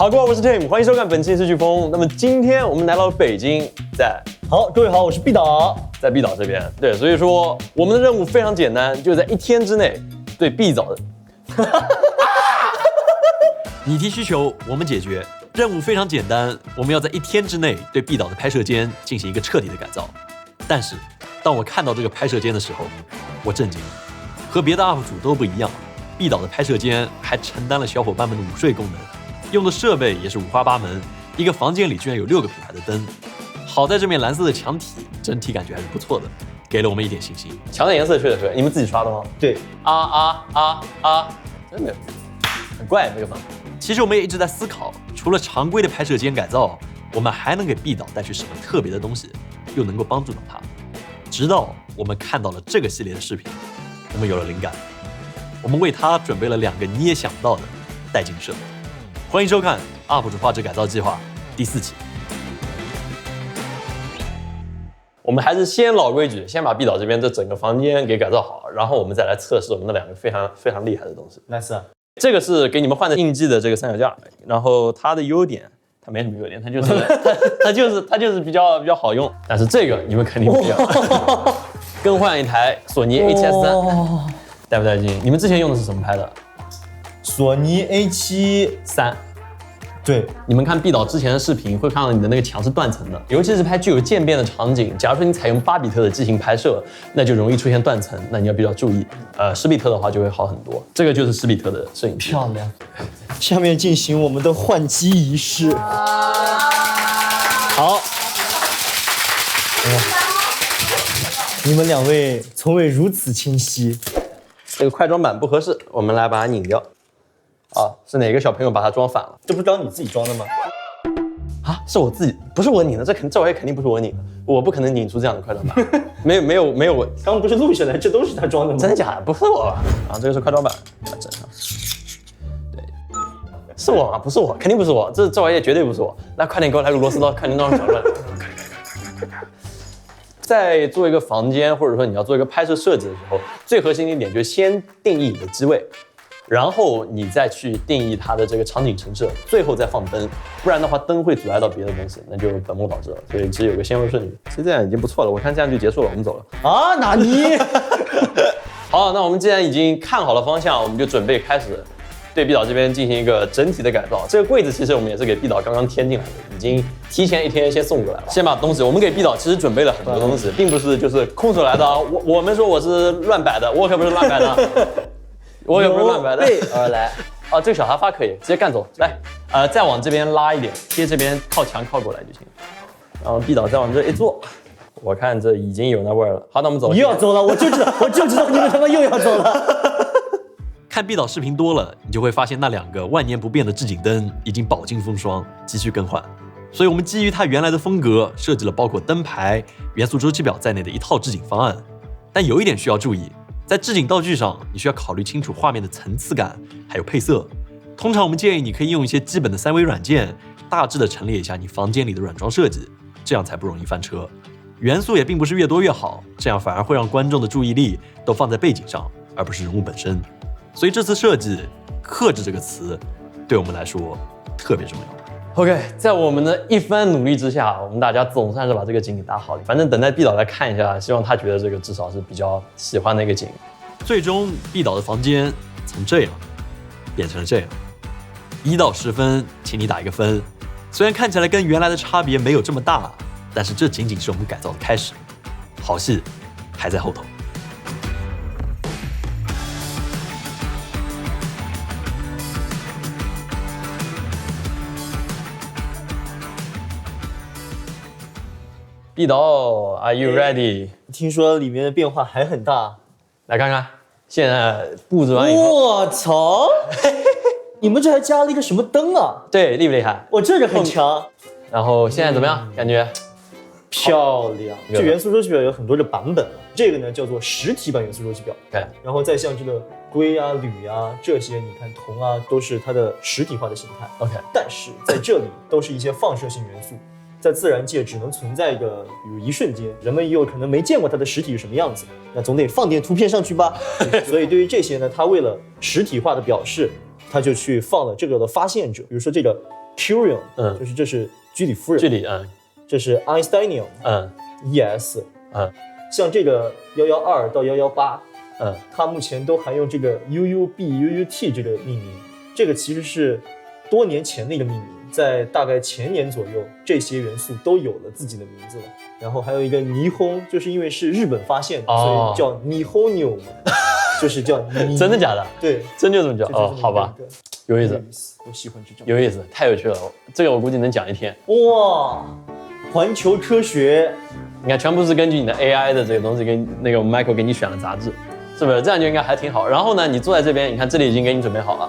好，各位，我是 Tim， 欢迎收看本期《视飓风》。那么今天我们来到了北京，好，各位好，我是毕导，在毕导这边。对，所以说我们的任务非常简单，就在1天之内对毕导的。你提需求，我们解决。任务非常简单，我们要在1天之内对毕导的拍摄间进行一个彻底的改造。但是，当我看到这个拍摄间的时候，我震惊了。和别的 UP 主都不一样，毕导的拍摄间还承担了小伙伴们的午睡功能，用的设备也是五花八门，一个房间里居然有6个品牌的灯。好在这面蓝色的墙体整体感觉还是不错的，给了我们一点信心。墙的颜色确实是，你们自己刷的吗？对，真的很怪这个吗？其实我们也一直在思考，除了常规的拍摄间改造，我们还能给毕导带去什么特别的东西，又能够帮助到他。直到我们看到了这个系列的视频，我们有了灵感，我们为他准备了2个你也想不到的带劲设备。欢迎收看 UP 主画质改造计划第4期。我们还是先老规矩，先把毕导这边这整个房间给改造好，然后我们再来测试我们的2个非常厉害的东西。nice。这个是给你们换的印记的这个三脚架，然后它的优点，它没什么优点，它就是比较好用。但是这个你们肯定不要，更换一台索尼 A7S3，带不带劲？你们之前用的是什么拍的？索尼 A7 III。对，你们看毕导之前的视频，会看到你的那个墙是断层的，尤其是拍具有渐变的场景。假如说你采用8比特的机型拍摄，那就容易出现断层，那你要比较注意。10比特的话就会好很多。这个就是10比特的摄影机。漂亮。下面进行我们的换机仪式。好。你们2位从未如此清晰。这个快装板不合适，我们来把它拧掉。是哪个小朋友把它装反了？这不是你自己装的吗？是我自己，不是我拧的，这玩意肯定不是我拧的，我不可能拧出这样的快装板。没有我，刚刚不是录下来，这都是他装的吗？真的假的？不是我吧？这个是快装板，把它整上。对，是我吗？不是我，肯定不是我，这玩意绝对不是我。来，快点给我来个螺丝刀，快点弄上脚乱。在做一个房间，或者说你要做一个拍摄设计的时候，最核心的一点就是先定义你的机位。然后你再去定义它的这个场景陈设，最后再放灯，不然的话灯会阻碍到别的东西，那就本末倒置了。所以其实有个先后顺序，其实这样已经不错了。我看这样就结束了，我们走了。纳尼？好，那我们既然已经看好了方向，我们就准备开始对毕导这边进行一个整体的改造。这个柜子其实我们也是给毕导刚刚添进来的，已经提前1天先送过来了。先把东西，我们给毕导其实准备了很多东西，并不是就是空手来的。我们说我是乱摆的，我可不是乱摆的。我也不是乱摆的。备而来。这个小沙发可以直接干走。来，再往这边拉一点，贴这边靠墙靠过来就行。然后毕导再往这一坐，我看这已经有那味儿了。好，那我们走了。又要走了，我就知道你们他妈又要走了。看毕导视频多了，你就会发现那2个万年不变的置景灯已经饱经风霜，急需更换。所以我们基于它原来的风格，设计了包括灯牌、元素周期表在内的一套置景方案。但有一点需要注意。在置景道具上，你需要考虑清楚画面的层次感，还有配色。通常我们建议你可以用一些基本的3维软件，大致的陈列一下你房间里的软装设计，这样才不容易翻车。元素也并不是越多越好，这样反而会让观众的注意力都放在背景上，而不是人物本身。所以这次设计“克制”这个词，对我们来说特别重要。OK， 在我们的一番努力之下，我们大家总算是把这个景给搭好了。反正等待毕导来看一下，希望他觉得这个至少是比较喜欢的一个景。最终，毕导的房间从这样变成了这样。1到10分，请你打一个分。虽然看起来跟原来的差别没有这么大，但是这仅仅是我们改造的开始，好戏还在后头。毕导 ，Are you ready？听说里面的变化还很大，来看看，现在布置完以后，我操！你们这还加了一个什么灯啊？对，厉不厉害？这个很强。然后现在怎么样？感觉漂亮。这元素周期表有很多的版本，这个呢叫做实体版元素周期表。对，然后再像这个硅啊、铝啊这些，你看铜啊，都是它的实体化的形态。OK， 但是在这里都是一些放射性元素。在自然界只能存在个，比如一瞬间，人们也有可能没见过它的实体是什么样子，那总得放点图片上去吧。所以对于这些呢，它为了实体化的表示，它就去放了这个的发现者，比如说这个 Curium，就是这是居里夫人，距离这是 Einsteinium，ES，像这个112到118，它目前都还用这个 UUB、UUT 这个命名，这个其实是多年前的一个命名，在大概前年左右，这些元素都有了自己的名字了。然后还有一个霓虹，就是因为是日本发现的，所以叫Nihonium，就是叫真的假的？对，真就这么叫好吧，有意思，我喜欢这种，有意思，太有趣了，这个我估计能讲一天。哇，环球科学，你看全部是根据你的 AI 的这个东西跟那个 Michael 给你选的杂志，是不是？这样就应该还挺好。然后呢，你坐在这边，你看这里已经给你准备好了，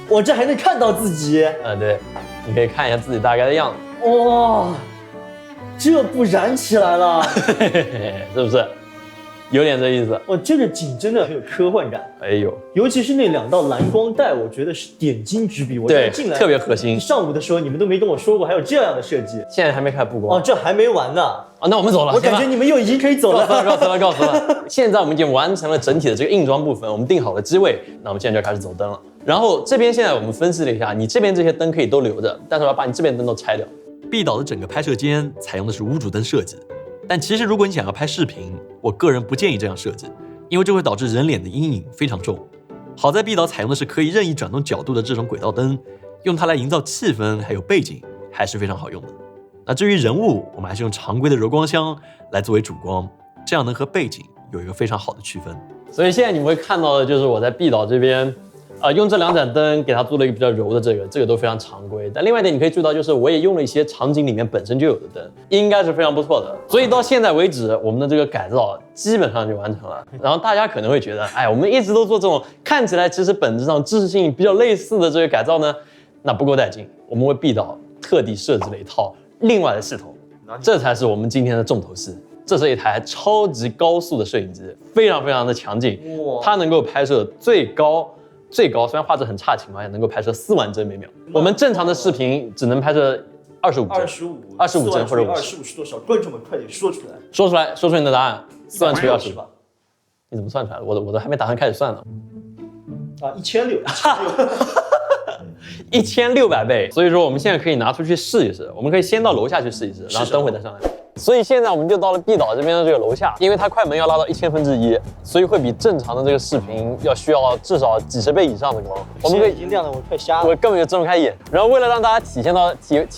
我这还能看到自己，对，你可以看一下自己大概的样子。哇，这不燃起来了，是不是？有点这意思。哇，这个景真的很有科幻感。哎呦，尤其是那2道蓝光带，我觉得是点睛之笔。我对，进来特别核心。上午的时候你们都没跟我说过还有这样的设计。现在还没开始布光。这还没完呢。那我们走了。我感觉你们又已经可以走了。告辞了。现在我们已经完成了整体的这个硬装部分，我们定好了机位，那我们现在就开始走灯了。然后这边现在我们分析了一下，你这边这些灯可以都留着，但是我要把你这边灯都拆掉。毕岛的整个拍摄间采用的是无主灯设计，但其实如果你想要拍视频，我个人不建议这样设计，因为这会导致人脸的阴影非常重。好在毕岛采用的是可以任意转动角度的这种轨道灯，用它来营造气氛还有背景还是非常好用的。那至于人物，我们还是用常规的柔光箱来作为主光，这样能和背景有一个非常好的区分。所以现在你们会看到的就是我在毕岛这边用这2盏灯给它做了一个比较柔的这个都非常常规。但另外一点你可以注意到，就是我也用了一些场景里面本身就有的灯，应该是非常不错的。所以到现在为止，我们的这个改造基本上就完成了。然后大家可能会觉得，我们一直都做这种看起来其实本质上知识性比较类似的这个改造呢，那不够带劲。我们为毕岛特地设置了一套另外的系统，这才是我们今天的重头戏。这是一台超级高速的摄影机，非常非常的强劲，它能够拍摄最高，虽然画质很差的情况下，能够拍摄4万帧每秒。我们正常的视频只能拍摄25帧，25帧或者25是多少？观众们快点说出来，说出你的答案。4万除以20吧？你怎么算出来的？我都还没打算开始算呢。1600倍。所以说我们现在可以拿出去试一试，我们可以先到楼下去试一试，然后灯会再上来。所以现在我们就到了毕岛这边的这个楼下，因为它快门要拉到1000%，所以会比正常的这个视频需要至少几十倍以上的光。我们可以已经亮的我快瞎了，我根本就睁不开眼。然后为了让大家体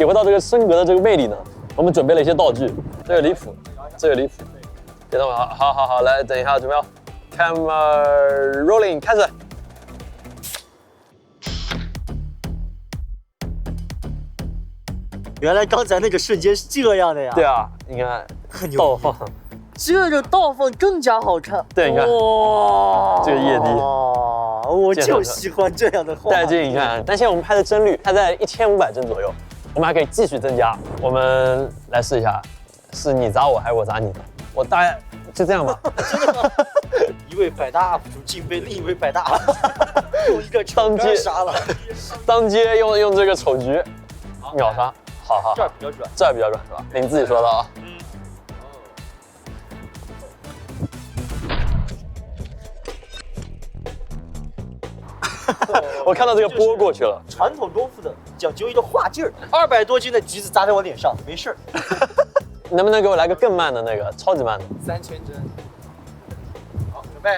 会到这个升格的这个魅力呢，我们准备了一些道具。这个离谱。别动了，好，来等一下，准备好 ，Camera rolling， 开始。原来刚才那个瞬间是这样的呀！对啊，你看倒放，这个倒放更加好看。对，你看，哇，这个夜低，我就喜欢这样的画面。带劲，你看。但现在我们拍的帧率，它在1500帧左右，我们还可以继续增加。我们来试一下，是你砸我还是我砸你？我大概就这样吧。真的吗？一位百大 UP 主竟被另一位百大 UP 主用一个当街杀了，当街用这个丑局秒杀。好，这儿比较软，是吧？你自己说的啊。我看到这个波过去了。传统功夫的讲究一个画劲儿，200多斤的橘子砸在我脸上，没事儿。能不能给我来个更慢的那个，超级慢的？3000帧。好，准备。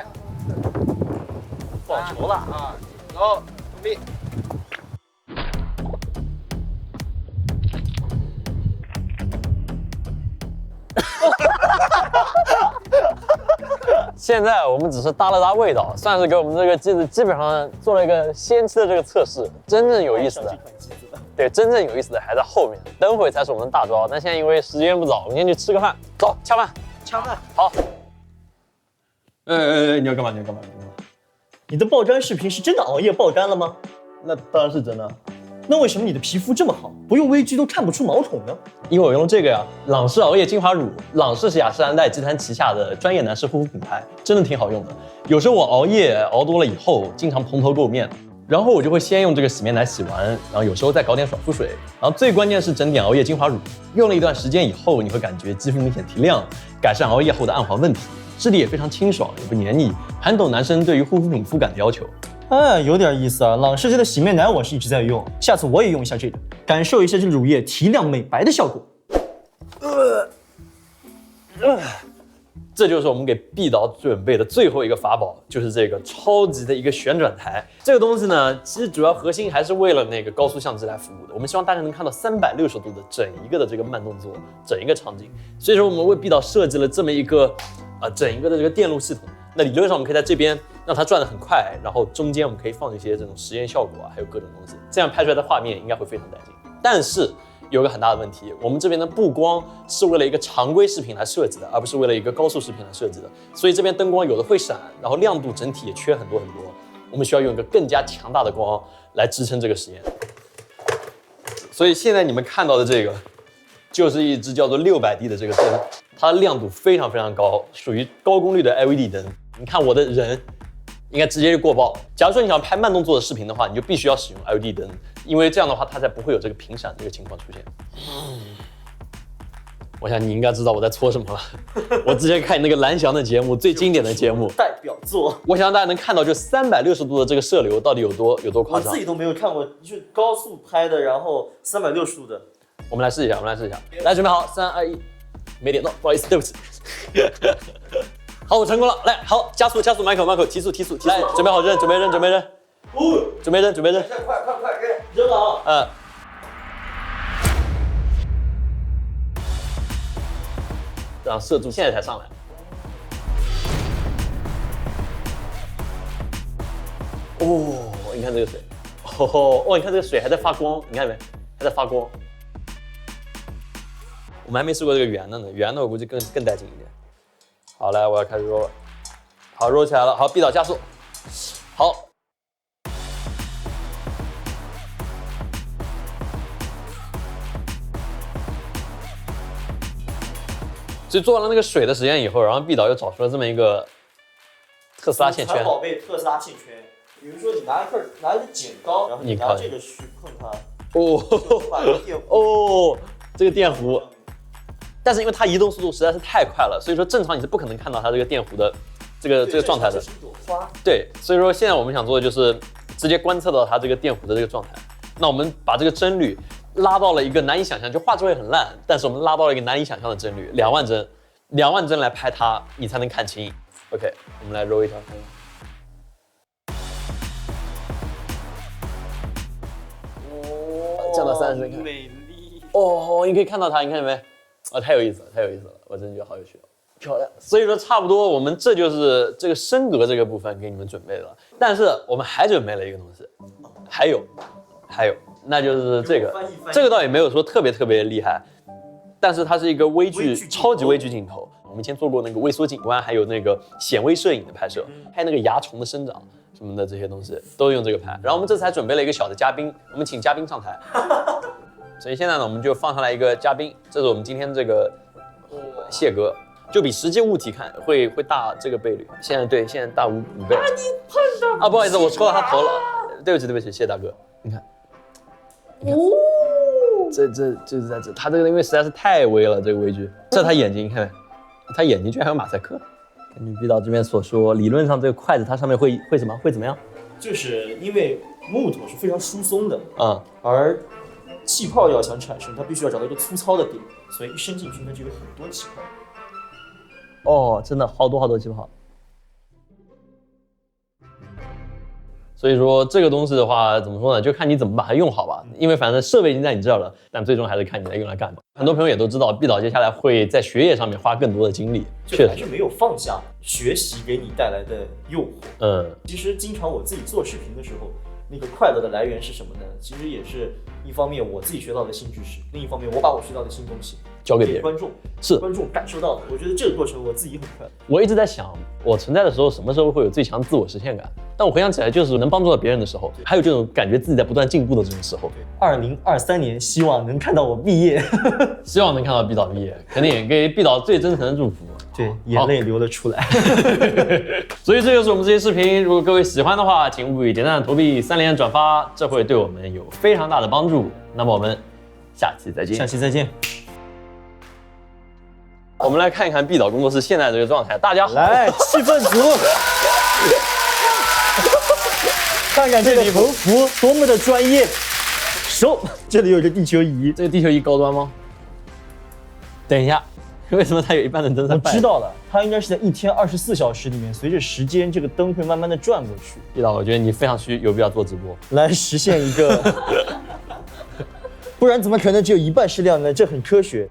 保球了啊！然后准备。现在我们只是搭了搭味道，算是给我们这个机子基本上做了一个先期的这个测试。真正有意思的，对，真正有意思的还在后面，等会才是我们的大招。但现在因为时间不早，我们先去吃个饭，走，恰饭。好。你要干嘛？你的爆肝视频是真的熬夜爆肝了吗？那当然是真的。那为什么你的皮肤这么好，不用微距都看不出毛孔呢？因为我用了这个呀，朗仕熬夜精华乳。朗仕是雅诗兰黛集团旗下的专业男士护肤品牌，真的挺好用的。有时候我熬夜熬多了以后，经常蓬头垢面，然后我就会先用这个洗面奶洗完，然后有时候再搞点爽肤水，然后最关键是整点熬夜精华乳。用了一段时间以后，你会感觉肌肤明显提亮，改善熬夜后的暗黄问题，质地也非常清爽，也不黏腻，很懂男生对于护肤品肤感的要求。有点意思啊。朗仕这的洗面奶我是一直在用，下次我也用一下这个。感受一下这乳液提亮美白的效果。这就是我们给毕导准备的最后一个法宝，就是这个超级的一个旋转台。这个东西呢，其实主要核心还是为了那个高速相机来服务的。我们希望大家能看到360度的整一个的这个慢动作，整一个场景。所以说，我们为毕导设计了这么一个整一个的这个电路系统。那理论上我们可以在这边让它转得很快，然后中间我们可以放一些这种实验效果啊，还有各种东西，这样拍出来的画面应该会非常带劲。但是有个很大的问题，我们这边呢不光是为了一个常规视频来设计的，而不是为了一个高速视频来设计的，所以这边灯光有的会闪，然后亮度整体也缺很多很多，我们需要用一个更加强大的光来支撑这个实验。所以现在你们看到的这个，就是一支叫做600D 的这个灯，它的亮度非常非常高，属于高功率的 LED 灯。你看我的人应该直接就过曝。假如说你想拍慢动作的视频的话，你就必须要使用 LED 灯，因为这样的话它才不会有这个频闪这个情况出现。我想你应该知道我在搓什么了。我之前看那个蓝翔的节目，最经典的节目代表作，我想大家能看到，就360度的这个射流到底有多夸张。我自己都没有看过，就是高速拍的，然后360度的。我们来试一下，来准备好，3、2、1，没点到，不好意思，对不起。好，我成功了，来，好，加速，Michael，提速，来，准备好扔，准备扔，快，扔了啊！然后射住，现在才上来。哦，你看这个水，你看这个水还在发光，你看没？还在发光。我们还没试过这个圆的呢，圆的我估计更带劲一点。好，来，我要开始 roll 了。好 ，roll 起来了。好，毕导加速。好。所以做完了那个水的实验以后，然后毕导又找出了这么一个特斯拉线圈。宝贝特斯拉线圈，比如说你拿一个剪刀，然后你拿这个去碰它。这个电弧。但是因为它移动速度实在是太快了，所以说正常你是不可能看到它这个电弧的这个状态的。对，所以说现在我们想做的就是直接观测到它这个电弧的这个状态。那我们把这个帧率拉到了一个难以想象，就画质会很烂，但是我们拉到了一个难以想象的帧率，2万帧，2万帧来拍它，你才能看清。OK， 我们来揉一下看看。降到30，看。美丽。你可以看到它，你看见没？太有意思了，我真觉得好有趣了，漂亮。所以说差不多，我们这就是这个升格这个部分给你们准备了，但是我们还准备了一个东西，还有，那就是这个倒也没有说特别厉害，但是它是一个超级微距镜头。我们以前做过那个微缩景观，还有那个显微摄影的拍摄，还有那个蚜虫的生长什么的这些东西都用这个拍。然后我们这次还准备了一个小的嘉宾，我们请嘉宾上台。所以现在呢，我们就放上来一个嘉宾，这是我们今天这个谢哥，就比实际物体看会大这个倍率。现在大5倍。你碰到不好意思，我戳到他头了，对不起，谢大哥。你看，这就是在这，他这个因为实在是太微了，这个微距，这是他眼睛，你看没？他眼睛居然还有马赛克。根据毕导这边所说，理论上这个筷子它上面会怎么样？就是因为木头是非常疏松的，而气泡要想产生，它必须要找到一个粗糙的点，所以一伸进去呢就有很多气泡。真的好多气泡。所以说这个东西的话，怎么说呢？就看你怎么把它用好吧。因为反正设备已经在你这儿了，但最终还是看你来用来干嘛。很多朋友也都知道，毕导接下来会在学业上面花更多的精力，确实还是没有放下学习给你带来的诱惑。其实经常我自己做视频的时候，那个快乐的来源是什么呢？其实也是一方面我自己学到的新知识，另一方面我把我学到的新东西交给别人，观众感受到的。我觉得这个过程我自己很快乐。我一直在想，我存在的时候什么时候会有最强自我实现感？但我回想起来，就是能帮助到别人的时候，还有这种感觉自己在不断进步的这种时候。2023年希望能看到我毕业，希望能看到毕导毕业，肯定给毕导最真诚的祝福。对，眼泪流了出来。所以这就是我们这些视频，如果各位喜欢的话，请务必点赞、投币、3连转发，这会对我们有非常大的帮助。那么我们下期再见。我们来看一看毕导工作室现在这个状态，大家好，来，气氛足。看看这个头服多么的专业，手，这里有一个地球仪。这个地球仪高端吗？等一下，为什么它有一半的灯在？我知道了，它应该是在1天24小时里面，随着时间，这个灯会慢慢的转过去。毕导，我觉得你非常有必要做直播，来实现一个，不然怎么可能只有一半是亮的？这很科学。